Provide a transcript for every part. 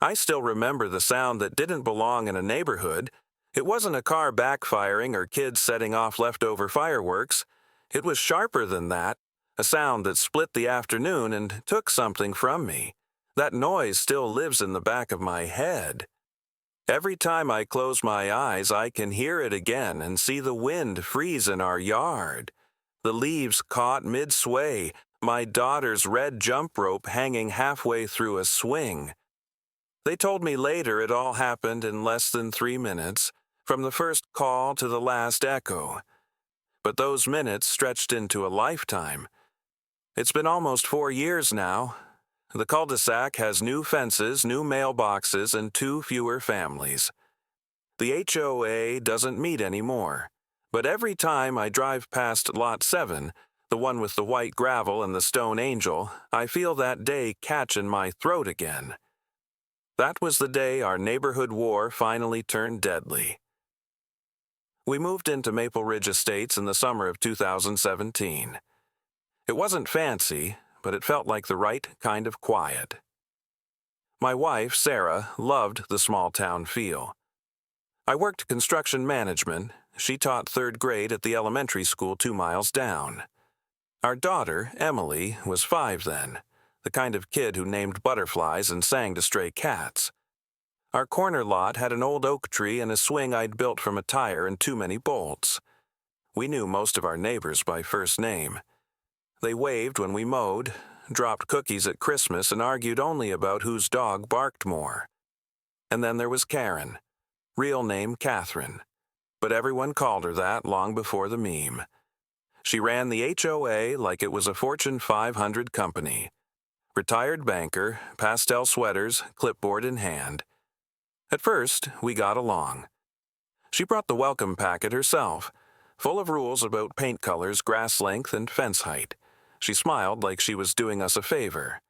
I still remember the sound that didn't belong in a neighborhood. It wasn't a car backfiring or kids setting off leftover fireworks. It was sharper than that, a sound that split the afternoon and took something from me. That noise still lives in the back of my head. Every time I close my eyes, I can hear it again and see the wind freeze in our yard. The leaves caught mid-sway, my daughter's red jump rope hanging halfway through a swing. They told me later it all happened in less than 3 minutes, from the first call to the last echo. But those minutes stretched into a lifetime. It's been almost 4 years now. The cul-de-sac has new fences, new mailboxes, and 2 fewer families. The HOA doesn't meet anymore, but every time I drive past Lot 7, the one with the white gravel and the stone angel, I feel that day catch in my throat again. That was the day our neighborhood war finally turned deadly. We moved into Maple Ridge Estates in the summer of 2017. It wasn't fancy, but it felt like the right kind of quiet. My wife, Sarah, loved the small-town feel. I worked construction management. She taught 3rd grade at the elementary school 2 miles down. Our daughter, Emily, was 5 then, the kind of kid who named butterflies and sang to stray cats. Our corner lot had an old oak tree and a swing I'd built from a tire and too many bolts. We knew most of our neighbors by first name. They waved when we mowed, dropped cookies at Christmas, and argued only about whose dog barked more. And then there was Karen, real name Catherine, but everyone called her that long before the meme. She ran the HOA like it was a Fortune 500 company. Retired banker, pastel sweaters, clipboard in hand. At first, we got along. She brought the welcome packet herself, full of rules about paint colors, grass length, and fence height. She smiled like she was doing us a favor.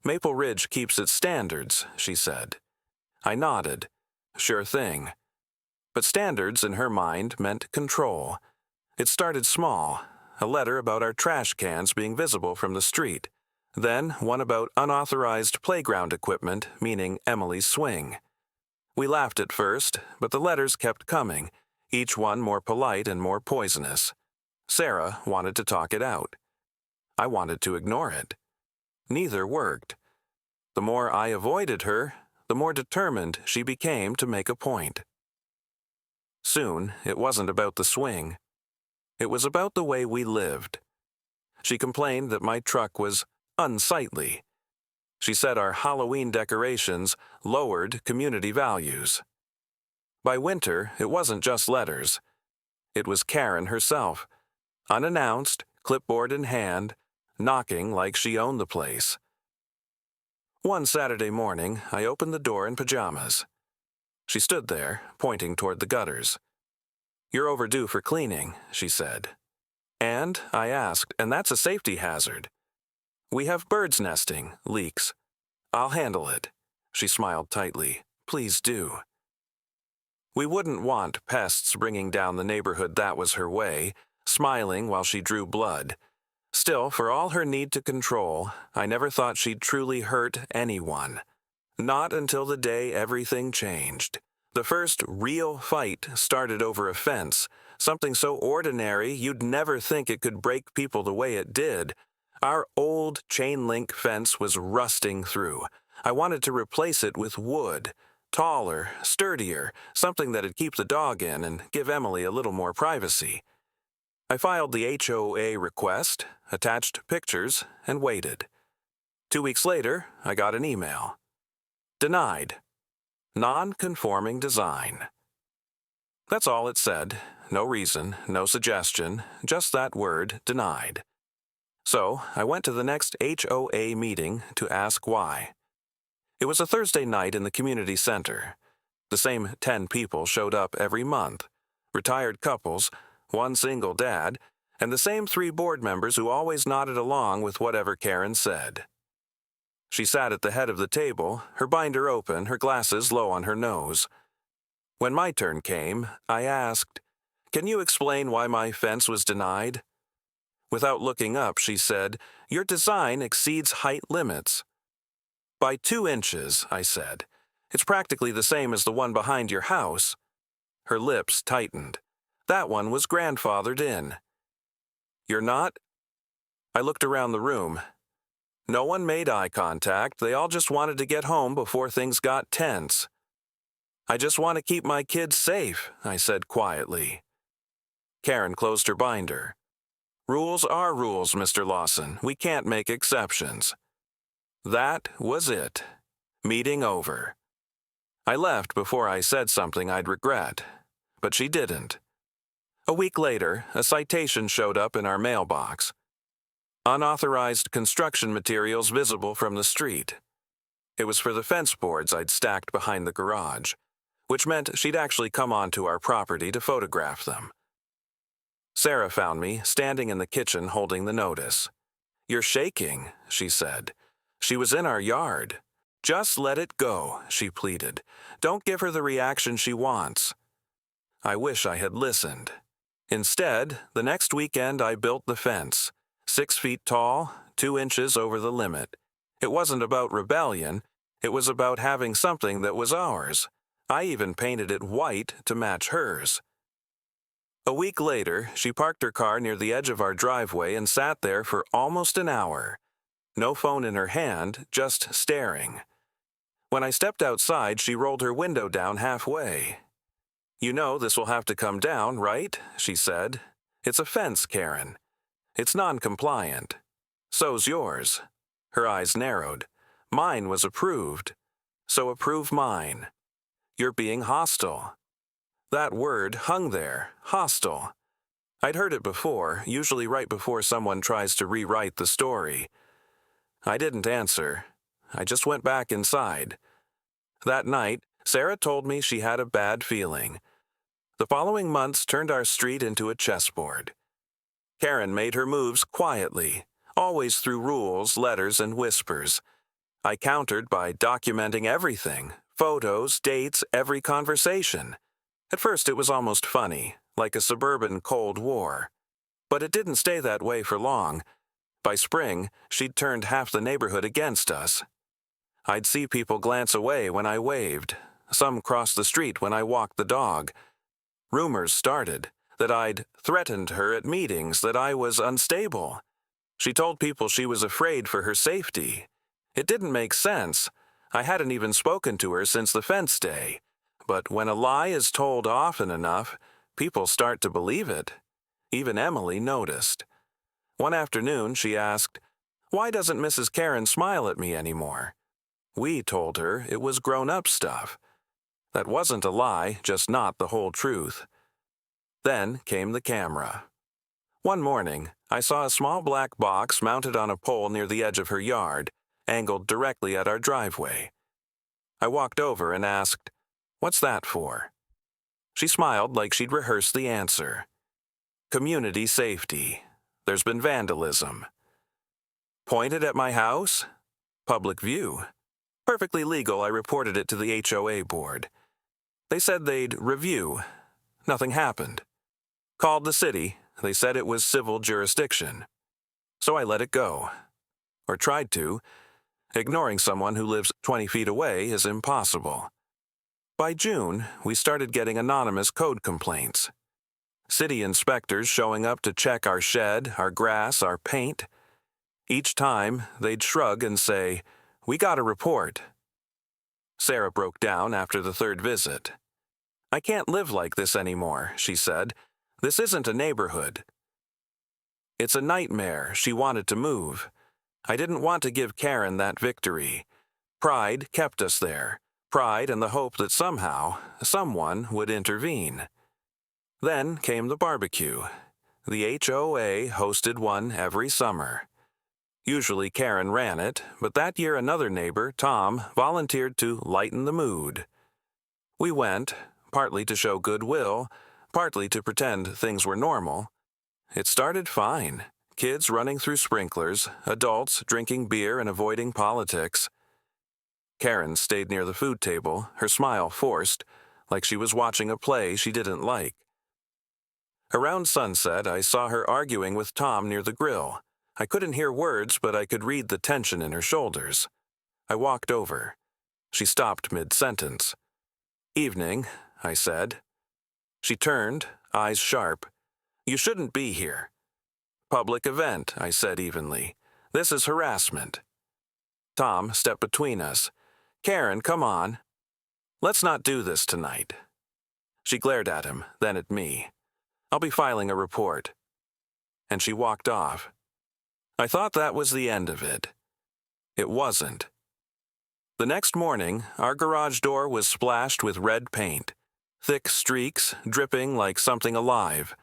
Maple Ridge keeps its standards, she said. I nodded. Sure thing. But standards in her mind meant control. It started small, a letter about our trash cans being visible from the street. Then one about unauthorized playground equipment, meaning Emily's swing. We laughed at first, but the letters kept coming, each one more polite and more poisonous. Sarah wanted to talk it out. I wanted to ignore it. Neither worked. The more I avoided her, the more determined she became to make a point. Soon, it wasn't about the swing. It was about the way we lived. She complained that my truck was unsightly. She said our Halloween decorations lowered community values. By winter, it wasn't just letters. It was Karen herself, unannounced, clipboard in hand, knocking like she owned the place. One Saturday morning, I opened the door in pajamas. She stood there, pointing toward the gutters. "You're overdue for cleaning," she said. "And," I asked, "and that's a safety hazard." "We have birds nesting, leaks. I'll handle it." She smiled tightly. "Please do." We wouldn't want pests bringing down the neighborhood, that was her way, smiling while she drew blood. Still, for all her need to control, I never thought she'd truly hurt anyone. Not until the day everything changed. The first real fight started over a fence, something so ordinary you'd never think it could break people the way it did. Our old chain-link fence was rusting through. I wanted to replace it with wood, taller, sturdier, something that'd keep the dog in and give Emily a little more privacy. I filed the HOA request, attached pictures, and waited. 2 weeks later, I got an email. Denied. Non-conforming design. That's all it said. No reason, no suggestion, just that word, denied. So I went to the next HOA meeting to ask why. It was a Thursday night in the community center. The same 10 people showed up every month. Retired couples, one single dad, and the same 3 board members who always nodded along with whatever Karen said. She sat at the head of the table, her binder open, her glasses low on her nose. When my turn came, I asked, "Can you explain why my fence was denied?" Without looking up, she said, "Your design exceeds height limits." "By 2 inches," I said. It's practically the same as the one behind your house." Her lips tightened. "That one was grandfathered in." "You're not?" I looked around the room. No one made eye contact. They all just wanted to get home before things got tense. "I just want to keep my kids safe," I said quietly. Karen closed her binder. "Rules are rules, Mr. Lawson. We can't make exceptions." That was it. Meeting over. I left before I said something I'd regret, but she didn't. A week later, a citation showed up in our mailbox. Unauthorized construction materials visible from the street. It was for the fence boards I'd stacked behind the garage, which meant she'd actually come onto our property to photograph them. Sarah found me standing in the kitchen holding the notice. "You're shaking," she said. "She was in our yard." "Just let it go," she pleaded. "Don't give her the reaction she wants." I wish I had listened. Instead, the next weekend I built the fence, 6 feet tall, 2 inches over the limit. It wasn't about rebellion. It was about having something that was ours. I even painted it white to match hers. A week later, she parked her car near the edge of our driveway and sat there for almost an hour. No phone in her hand, just staring. When I stepped outside, she rolled her window down halfway. "You know this will have to come down, right?" she said. "It's a fence, Karen. It's non-compliant. So's yours." Her eyes narrowed. "Mine was approved. So approve mine. You're being hostile." That word hung there, hostile. I'd heard it before, usually right before someone tries to rewrite the story. I didn't answer. I just went back inside. That night, Sarah told me she had a bad feeling. The following months turned our street into a chessboard. Karen made her moves quietly, always through rules, letters, and whispers. I countered by documenting everything, photos, dates, every conversation. At first it was almost funny, like a suburban Cold War. But it didn't stay that way for long. By spring, she'd turned half the neighborhood against us. I'd see people glance away when I waved. Some crossed the street when I walked the dog. Rumors started that I'd threatened her at meetings, that I was unstable. She told people she was afraid for her safety. It didn't make sense. I hadn't even spoken to her since the fence day. But when a lie is told often enough, people start to believe it. Even Emily noticed. One afternoon, she asked, "Why doesn't Mrs. Karen smile at me anymore?" We told her it was grown-up stuff. That wasn't a lie, just not the whole truth. Then came the camera. One morning, I saw a small black box mounted on a pole near the edge of her yard, angled directly at our driveway. I walked over and asked, "What's that for?" She smiled like she'd rehearsed the answer. "Community safety. There's been vandalism." Pointed at my house? Public view. Perfectly legal, I reported it to the HOA board. They said they'd review. Nothing happened. Called the city. They said it was civil jurisdiction. So I let it go. Or tried to. Ignoring someone who lives 20 feet away is impossible. By June, we started getting anonymous code complaints. City inspectors showing up to check our shed, our grass, our paint. Each time, they'd shrug and say, "We got a report." Sarah broke down after the third visit. "I can't live like this anymore," she said. "This isn't a neighborhood." It's a nightmare. She wanted to move. I didn't want to give Karen that victory. Pride kept us there. Pride and the hope that somehow, someone would intervene. Then came the barbecue. The HOA hosted one every summer. Usually Karen ran it, but that year another neighbor, Tom, volunteered to lighten the mood. We went, partly to show goodwill, partly to pretend things were normal. It started fine. Kids running through sprinklers, adults drinking beer and avoiding politics. Karen stayed near the food table, her smile forced, like she was watching a play she didn't like. Around sunset, I saw her arguing with Tom near the grill. I couldn't hear words, but I could read the tension in her shoulders. I walked over. She stopped mid-sentence. "Evening," I said. She turned, eyes sharp. "You shouldn't be here." "Public event," I said evenly. "This is harassment." Tom stepped between us. "Karen, come on. Let's not do this tonight." She glared at him, then at me. "I'll be filing a report." And she walked off. I thought that was the end of it. It wasn't. The next morning, our garage door was splashed with red paint, thick streaks dripping like something alive.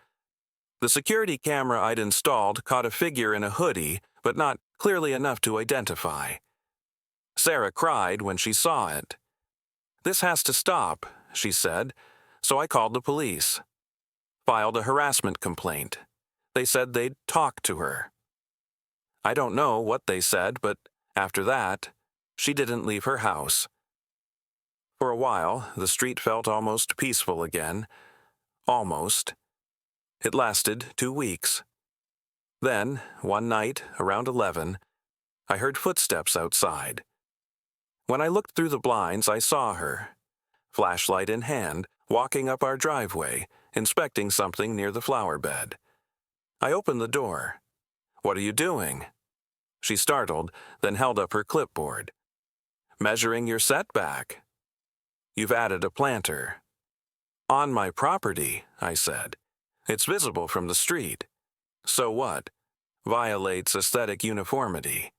The security camera I'd installed caught a figure in a hoodie, but not clearly enough to identify. Sarah cried when she saw it. "This has to stop," she said, so I called the police. Filed a harassment complaint. They said they'd talk to her. I don't know what they said, but after that, she didn't leave her house. For a while, the street felt almost peaceful again. Almost. It lasted 2 weeks. Then, one night, around 11, I heard footsteps outside. When I looked through the blinds, I saw her, flashlight in hand, walking up our driveway, inspecting something near the flower bed. I opened the door. "What are you doing?" She startled, then held up her clipboard. "Measuring your setback. You've added a planter." "On my property," I said. "It's visible from the street." "So what? Violates aesthetic uniformity."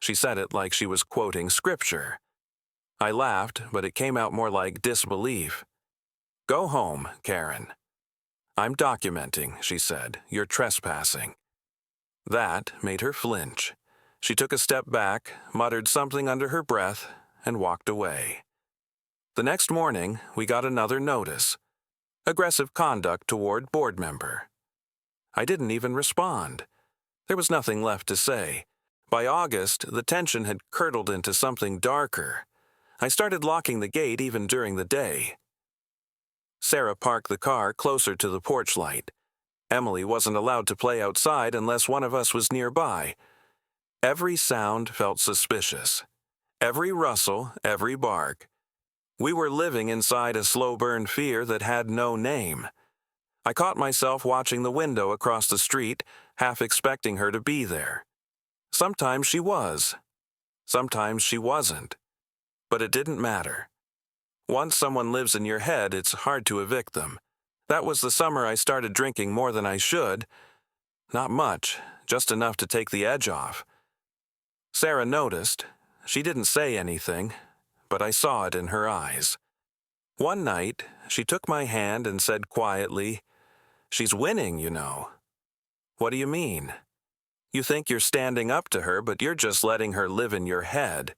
She said it like she was quoting scripture. I laughed, but it came out more like disbelief. "Go home, Karen." "I'm documenting," she said. "You're trespassing." That made her flinch. She took a step back, muttered something under her breath, and walked away. The next morning, we got another notice. Aggressive conduct toward board member. I didn't even respond. There was nothing left to say. By August, the tension had curdled into something darker. I started locking the gate even during the day. Sarah parked the car closer to the porch light. Emily wasn't allowed to play outside unless one of us was nearby. Every sound felt suspicious. Every rustle, every bark. We were living inside a slow-burn fear that had no name. I caught myself watching the window across the street, half expecting her to be there. Sometimes she was. Sometimes she wasn't. But it didn't matter. Once someone lives in your head, it's hard to evict them. That was the summer I started drinking more than I should. Not much, just enough to take the edge off. Sarah noticed. She didn't say anything, but I saw it in her eyes. One night, she took my hand and said quietly, "She's winning, you know." "What do you mean?" "You think you're standing up to her, but you're just letting her live in your head.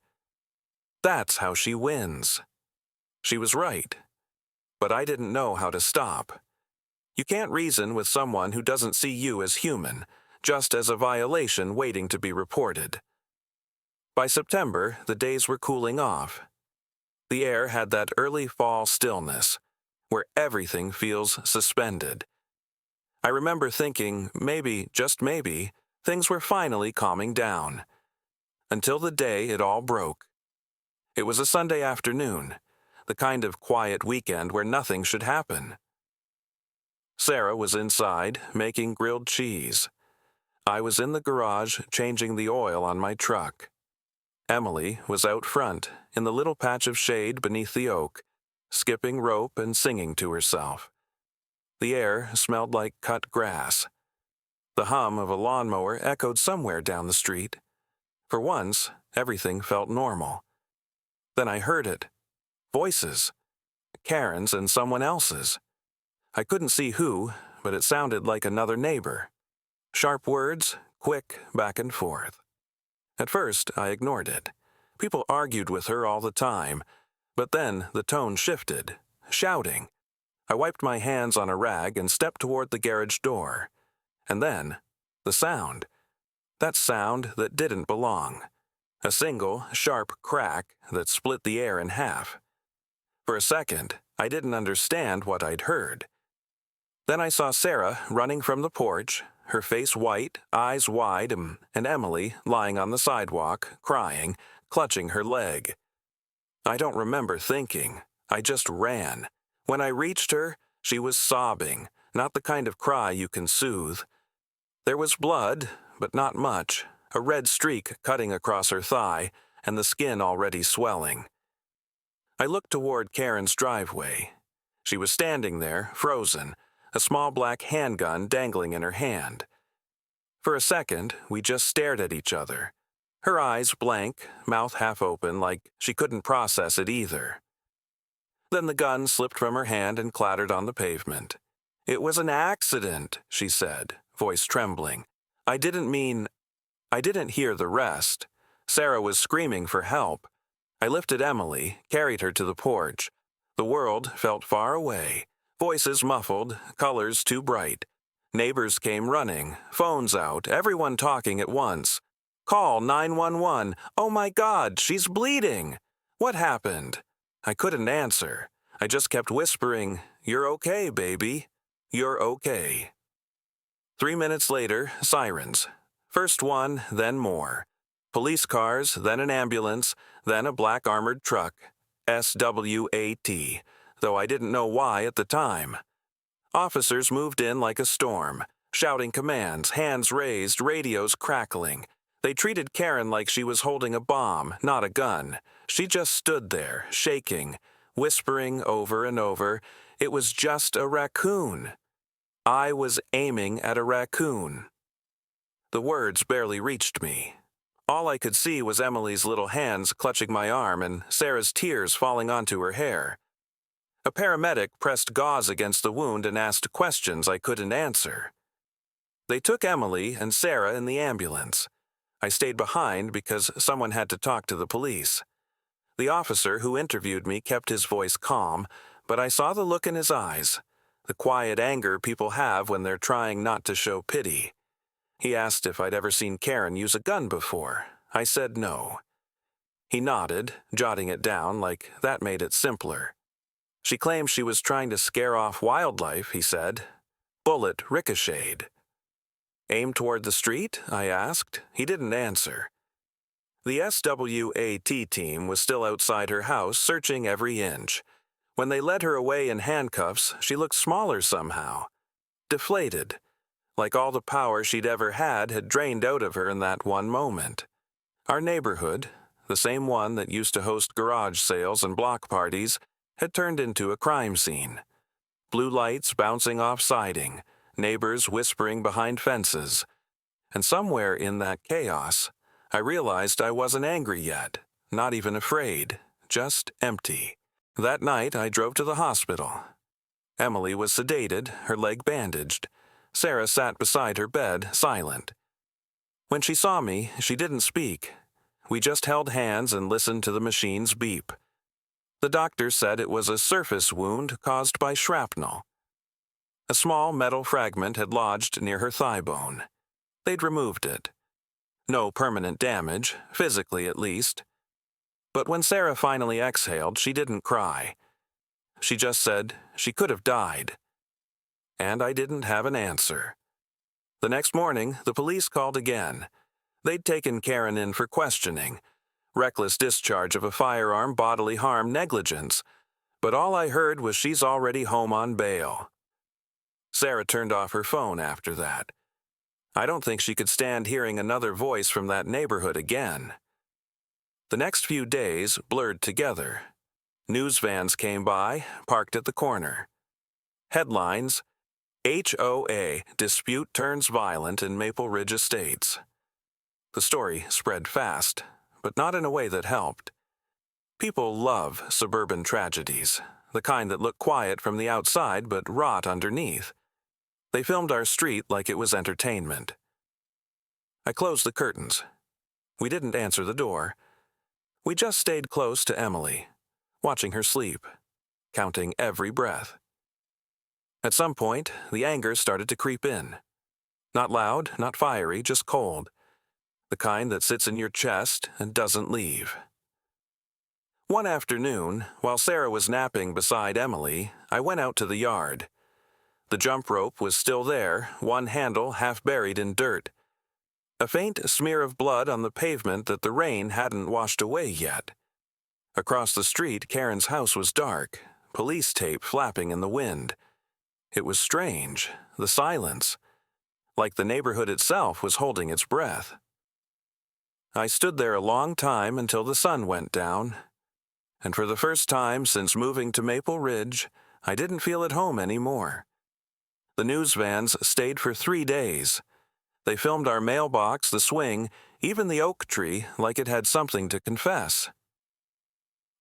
That's how she wins." She was right. But I didn't know how to stop. You can't reason with someone who doesn't see you as human, just as a violation waiting to be reported. By September, the days were cooling off. The air had that early fall stillness, where everything feels suspended. I remember thinking, maybe, just maybe, things were finally calming down. Until the day it all broke. It was a Sunday afternoon, the kind of quiet weekend where nothing should happen. Sarah was inside, making grilled cheese. I was in the garage, changing the oil on my truck. Emily was out front, in the little patch of shade beneath the oak, skipping rope and singing to herself. The air smelled like cut grass. The hum of a lawnmower echoed somewhere down the street. For once, everything felt normal. Then I heard it. Voices. Karen's and someone else's. I couldn't see who, but it sounded like another neighbor. Sharp words, quick, back and forth. At first, I ignored it. People argued with her all the time, but then the tone shifted, shouting. I wiped my hands on a rag and stepped toward the garage door. And then, the sound. That sound that didn't belong. A single, sharp crack that split the air in half. For a second, I didn't understand what I'd heard. Then I saw Sarah running from the porch, her face white, eyes wide, and Emily lying on the sidewalk, crying, clutching her leg. I don't remember thinking. I just ran. When I reached her, she was sobbing, not the kind of cry you can soothe. There was blood, but not much, a red streak cutting across her thigh, and the skin already swelling. I looked toward Karen's driveway. She was standing there, frozen, a small black handgun dangling in her hand. For a second, we just stared at each other. Her eyes blank, mouth half open, like she couldn't process it either. Then the gun slipped from her hand and clattered on the pavement. "It was an accident," she said, voice trembling. I didn't hear the rest. Sarah was screaming for help. I lifted Emily, carried her to the porch. The world felt far away, voices muffled, colors too bright. Neighbors came running, phones out, everyone talking at once. "Call 911. Oh my God, she's bleeding. What happened?" I couldn't answer. I just kept whispering, "You're okay, baby. You're okay." 3 minutes later, sirens. First one, then more. Police cars, then an ambulance, then a black armored truck. SWAT, though I didn't know why at the time. Officers moved in like a storm, shouting commands, hands raised, radios crackling. They treated Karen like she was holding a bomb, not a gun. She just stood there, shaking, whispering over and over, "It was just a raccoon." I was aiming at a raccoon. The words barely reached me. All I could see was Emily's little hands clutching my arm and Sarah's tears falling onto her hair. A paramedic pressed gauze against the wound and asked questions I couldn't answer. They took Emily and Sarah in the ambulance. I stayed behind because someone had to talk to the police. The officer who interviewed me kept his voice calm, but I saw the look in his eyes, the quiet anger people have when they're trying not to show pity. He asked if I'd ever seen Karen use a gun before. I said no. He nodded, jotting it down like that made it simpler. "She claims she was trying to scare off wildlife," he said. "Bullet ricocheted." "Aim toward the street?" I asked. He didn't answer. The SWAT team was still outside her house, searching every inch. When they led her away in handcuffs, she looked smaller somehow. Deflated. Like all the power she'd ever had drained out of her in that one moment. Our neighborhood, the same one that used to host garage sales and block parties, had turned into a crime scene. Blue lights bouncing off siding, neighbors whispering behind fences. And somewhere in that chaos, I realized I wasn't angry yet, not even afraid, just empty. That night, I drove to the hospital. Emily was sedated, her leg bandaged. Sarah sat beside her bed, silent. When she saw me, she didn't speak. We just held hands and listened to the machine's beep. The doctor said it was a surface wound caused by shrapnel. A small metal fragment had lodged near her thigh bone. They'd removed it. No permanent damage, physically at least. But when Sarah finally exhaled, she didn't cry. She just said she could have died. And I didn't have an answer. The next morning, the police called again. They'd taken Karen in for questioning. Reckless discharge of a firearm, bodily harm, negligence. But all I heard was she's already home on bail. Sarah turned off her phone after that. I don't think she could stand hearing another voice from that neighborhood again. The next few days blurred together. News vans came by, parked at the corner. Headlines: HOA dispute turns violent in Maple Ridge Estates. The story spread fast, but not in a way that helped. People love suburban tragedies, the kind that look quiet from the outside but rot underneath. They filmed our street like it was entertainment. I closed the curtains. We didn't answer the door. We just stayed close to Emily, watching her sleep, counting every breath. At some point, the anger started to creep in. Not loud, not fiery, just cold. The kind that sits in your chest and doesn't leave. One afternoon, while Sarah was napping beside Emily, I went out to the yard. The jump rope was still there, one handle half buried in dirt. A faint smear of blood on the pavement that the rain hadn't washed away yet. Across the street, Karen's house was dark, police tape flapping in the wind. It was strange, the silence, like the neighborhood itself was holding its breath. I stood there a long time until the sun went down, and for the first time since moving to Maple Ridge, I didn't feel at home anymore. The news vans stayed for 3 days. They filmed our mailbox, the swing, even the oak tree, like it had something to confess.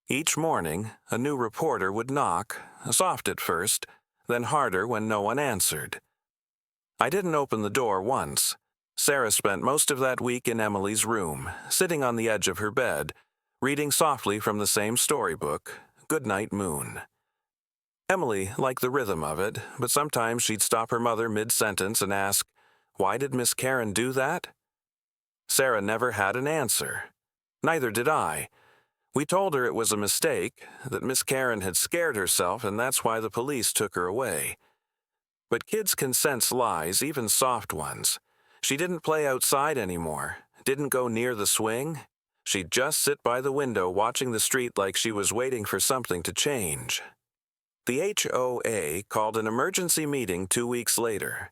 Each morning, a new reporter would knock, soft at first, then harder when no one answered. I didn't open the door once. Sarah spent most of that week in Emily's room, sitting on the edge of her bed, reading softly from the same storybook, Goodnight Moon. Emily liked the rhythm of it, but sometimes she'd stop her mother mid-sentence and ask, "Why did Miss Karen do that?" Sarah never had an answer. Neither did I. We told her it was a mistake, that Miss Karen had scared herself and that's why the police took her away. But kids can sense lies, even soft ones. She didn't play outside anymore, didn't go near the swing. She'd just sit by the window watching the street like she was waiting for something to change. The HOA called an emergency meeting 2 weeks later.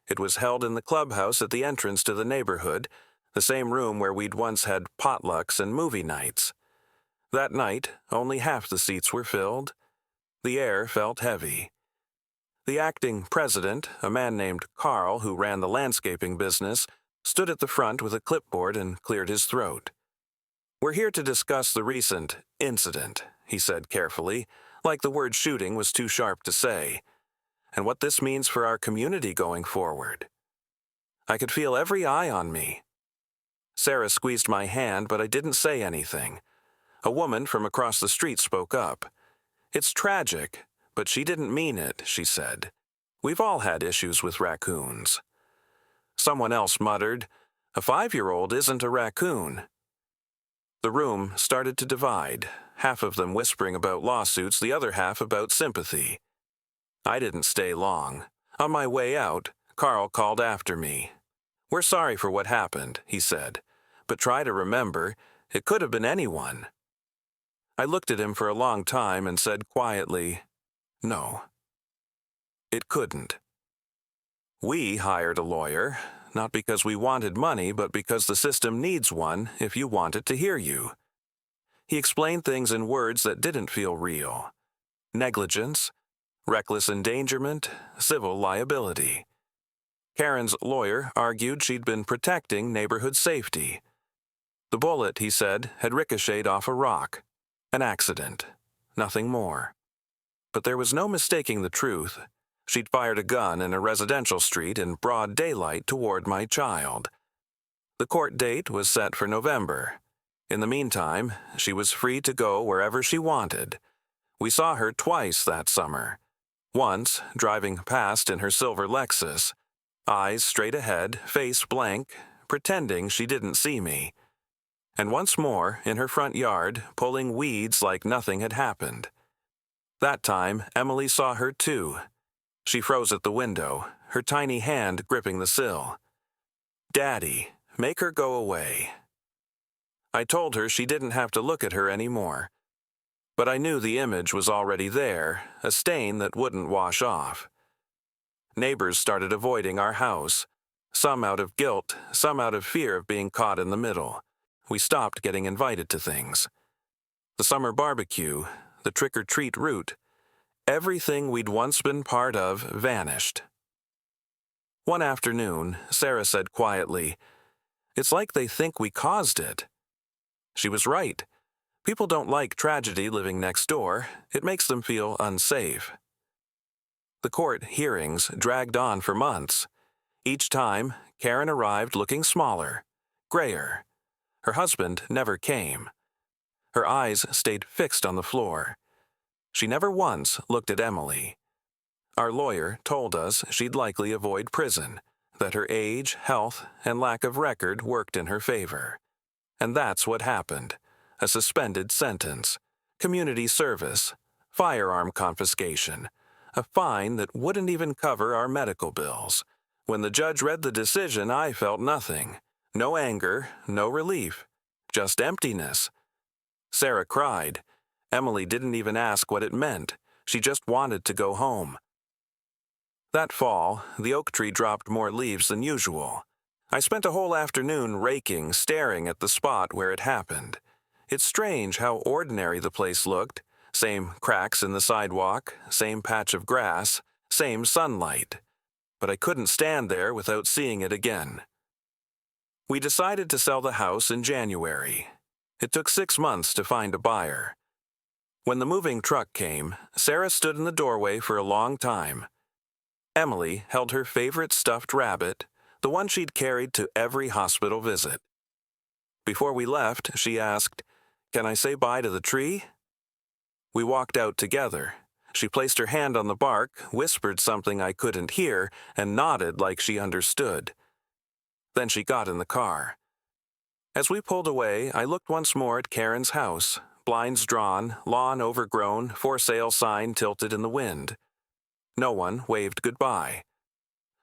It was held in the clubhouse at the entrance to the neighborhood, the same room where we'd once had potlucks and movie nights. That night, only half the seats were filled. The air felt heavy. The acting president, a man named Carl who ran the landscaping business, stood at the front with a clipboard and cleared his throat. "We're here to discuss the recent incident," he said carefully, like the word shooting was too sharp to say, "and what this means for our community going forward." I could feel every eye on me. Sarah squeezed my hand, but I didn't say anything. A woman from across the street spoke up. "It's tragic, but she didn't mean it," she said. "We've all had issues with raccoons." Someone else muttered, "A 5-year-old isn't a raccoon." The room started to divide, half of them whispering about lawsuits, the other half about sympathy. I didn't stay long. On my way out, Carl called after me. "We're sorry for what happened," he said, "but try to remember, it could have been anyone." I looked at him for a long time and said quietly, "No, it couldn't." We hired a lawyer, not because we wanted money, but because the system needs one if you want it to hear you. He explained things in words that didn't feel real. Negligence, reckless endangerment, civil liability. Karen's lawyer argued she'd been protecting neighborhood safety. The bullet, he said, had ricocheted off a rock. An accident. Nothing more. But there was no mistaking the truth. She'd fired a gun in a residential street in broad daylight toward my child. The court date was set for November. In the meantime, she was free to go wherever she wanted. We saw her twice that summer. Once, driving past in her silver Lexus, eyes straight ahead, face blank, pretending she didn't see me. And once more, in her front yard, pulling weeds like nothing had happened. That time, Emily saw her too. She froze at the window, her tiny hand gripping the sill. "Daddy, make her go away." I told her she didn't have to look at her anymore. But I knew the image was already there, a stain that wouldn't wash off. Neighbors started avoiding our house, some out of guilt, some out of fear of being caught in the middle. We stopped getting invited to things. The summer barbecue, the trick-or-treat route, everything we'd once been part of vanished. One afternoon, Sarah said quietly, "It's like they think we caused it." She was right. People don't like tragedy living next door. It makes them feel unsafe. The court hearings dragged on for months. Each time, Karen arrived looking smaller, grayer. Her husband never came. Her eyes stayed fixed on the floor. She never once looked at Emily. Our lawyer told us she'd likely avoid prison, that her age, health, and lack of record worked in her favor. And that's what happened. A suspended sentence, community service, firearm confiscation, a fine that wouldn't even cover our medical bills. When the judge read the decision, I felt nothing. No anger, no relief, just emptiness. Sarah cried. Emily didn't even ask what it meant. She just wanted to go home. That fall, the oak tree dropped more leaves than usual. I spent a whole afternoon raking, staring at the spot where it happened. It's strange how ordinary the place looked. Same cracks in the sidewalk, same patch of grass, same sunlight. But I couldn't stand there without seeing it again. We decided to sell the house in January. It took 6 months to find a buyer. When the moving truck came, Sarah stood in the doorway for a long time. Emily held her favorite stuffed rabbit, the one she'd carried to every hospital visit. Before we left, she asked, "Can I say bye to the tree?" We walked out together. She placed her hand on the bark, whispered something I couldn't hear, and nodded like she understood. Then she got in the car. As we pulled away, I looked once more at Karen's house, blinds drawn, lawn overgrown, for sale sign tilted in the wind. No one waved goodbye.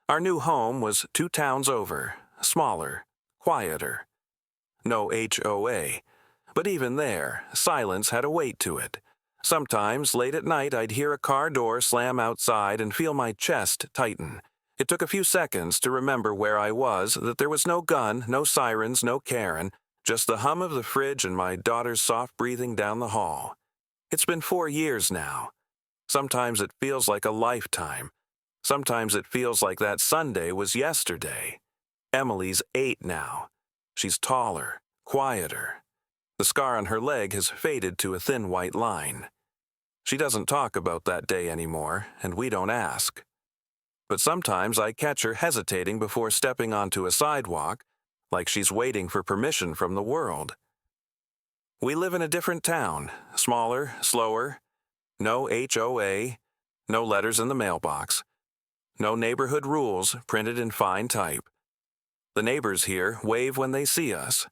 Our new home was 2 towns over, smaller, quieter. No HOA, but even there, silence had a weight to it. Sometimes, late at night, I'd hear a car door slam outside and feel my chest tighten. It took a few seconds to remember where I was, that there was no gun, no sirens, no Karen, just the hum of the fridge and my daughter's soft breathing down the hall. It's been 4 years now. Sometimes it feels like a lifetime. Sometimes it feels like that Sunday was yesterday. Emily's 8 now. She's taller, quieter. The scar on her leg has faded to a thin white line. She doesn't talk about that day anymore, and we don't ask. But sometimes I catch her hesitating before stepping onto a sidewalk, like she's waiting for permission from the world. We live in a different town, smaller, slower. No HOA, no letters in the mailbox. No neighborhood rules printed in fine type. The neighbors here wave when they see us.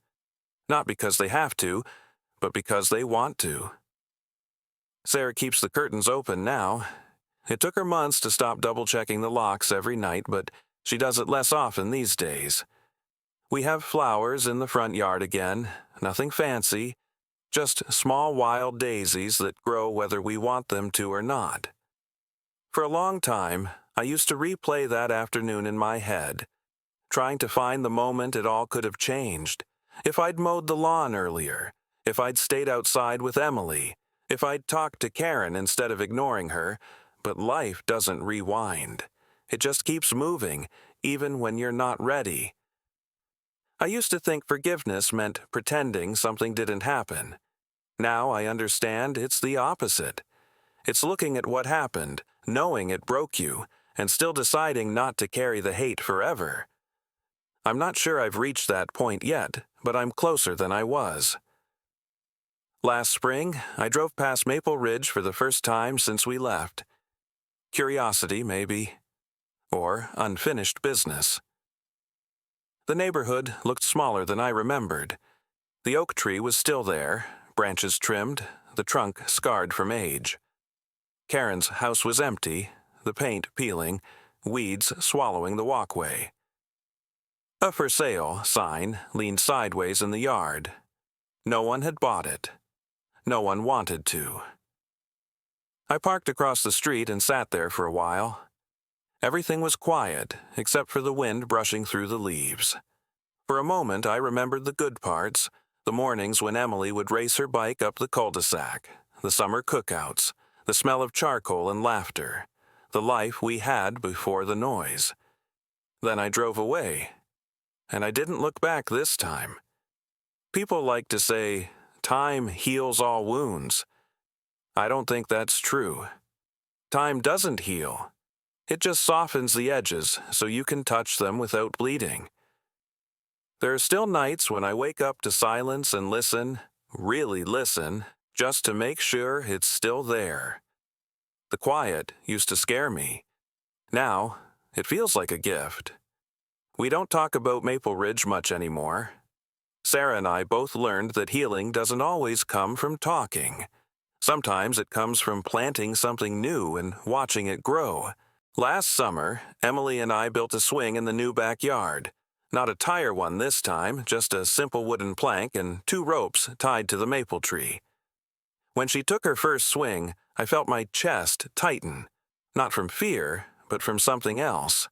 Not because they have to, but because they want to. Sarah keeps the curtains open now. It took her months to stop double-checking the locks every night, but she does it less often these days. We have flowers in the front yard again, nothing fancy, just small wild daisies that grow whether we want them to or not. For a long time, I used to replay that afternoon in my head, trying to find the moment it all could have changed. If I'd mowed the lawn earlier, if I'd stayed outside with Emily, if I'd talked to Karen instead of ignoring her, but life doesn't rewind. It just keeps moving, even when you're not ready. I used to think forgiveness meant pretending something didn't happen. Now I understand it's the opposite. It's looking at what happened, knowing it broke you, and still deciding not to carry the hate forever. I'm not sure I've reached that point yet, but I'm closer than I was. Last spring, I drove past Maple Ridge for the first time since we left. Curiosity, maybe. Or unfinished business. The neighborhood looked smaller than I remembered. The oak tree was still there, branches trimmed, the trunk scarred from age. Karen's house was empty, the paint peeling, weeds swallowing the walkway. A for sale sign leaned sideways in the yard. No one had bought it. No one wanted to. I parked across the street and sat there for a while. Everything was quiet, except for the wind brushing through the leaves. For a moment, I remembered the good parts, the mornings when Emily would race her bike up the cul-de-sac, the summer cookouts, the smell of charcoal and laughter, the life we had before the noise. Then I drove away, and I didn't look back this time. People like to say, time heals all wounds. I don't think that's true. Time doesn't heal. It just softens the edges so you can touch them without bleeding. There are still nights when I wake up to silence and listen, really listen, just to make sure it's still there. The quiet used to scare me. Now, it feels like a gift. We don't talk about Maple Ridge much anymore. Sarah and I both learned that healing doesn't always come from talking. Sometimes it comes from planting something new and watching it grow. Last summer, Emily and I built a swing in the new backyard. Not a tire one this time, just a simple wooden plank and 2 ropes tied to the maple tree. When she took her first swing, I felt my chest tighten, not from fear, but from something else.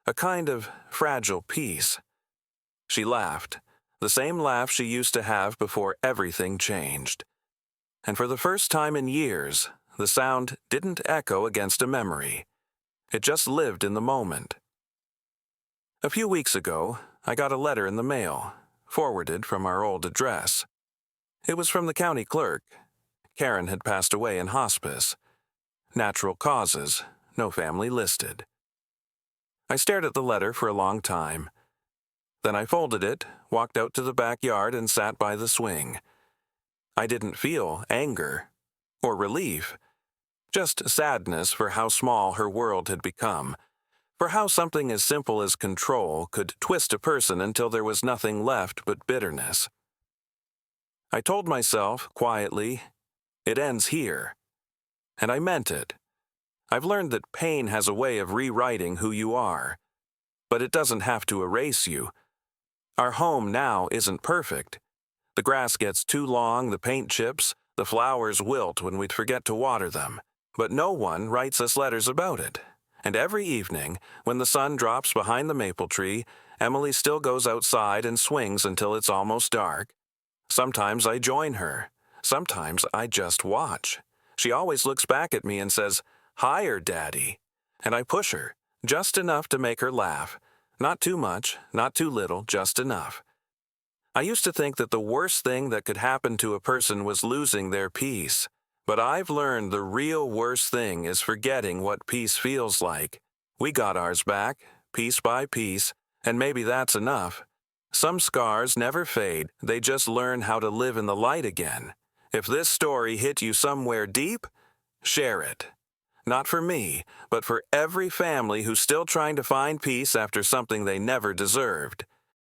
A kind of fragile peace. She laughed, the same laugh she used to have before everything changed. And for the first time in years, the sound didn't echo against a memory. It just lived in the moment. A few weeks ago, I got a letter in the mail, forwarded from our old address. It was from the county clerk. Karen had passed away in hospice. Natural causes, no family listed. I stared at the letter for a long time. Then I folded it, walked out to the backyard, and sat by the swing. I didn't feel anger or relief, just sadness for how small her world had become, for how something as simple as control could twist a person until there was nothing left but bitterness. I told myself, quietly, it ends here. And I meant it. I've learned that pain has a way of rewriting who you are. But it doesn't have to erase you. Our home now isn't perfect. The grass gets too long, the paint chips, the flowers wilt when we forget to water them. But no one writes us letters about it. And every evening, when the sun drops behind the maple tree, Emily still goes outside and swings until it's almost dark. Sometimes I join her. Sometimes I just watch. She always looks back at me and says, "Higher, Daddy." And I push her, just enough to make her laugh. Not too much, not too little, just enough. I used to think that the worst thing that could happen to a person was losing their peace. But I've learned the real worst thing is forgetting what peace feels like. We got ours back, piece by piece, and maybe that's enough. Some scars never fade, they just learn how to live in the light again. If this story hit you somewhere deep, share it. Not for me, but for every family who's still trying to find peace after something they never deserved.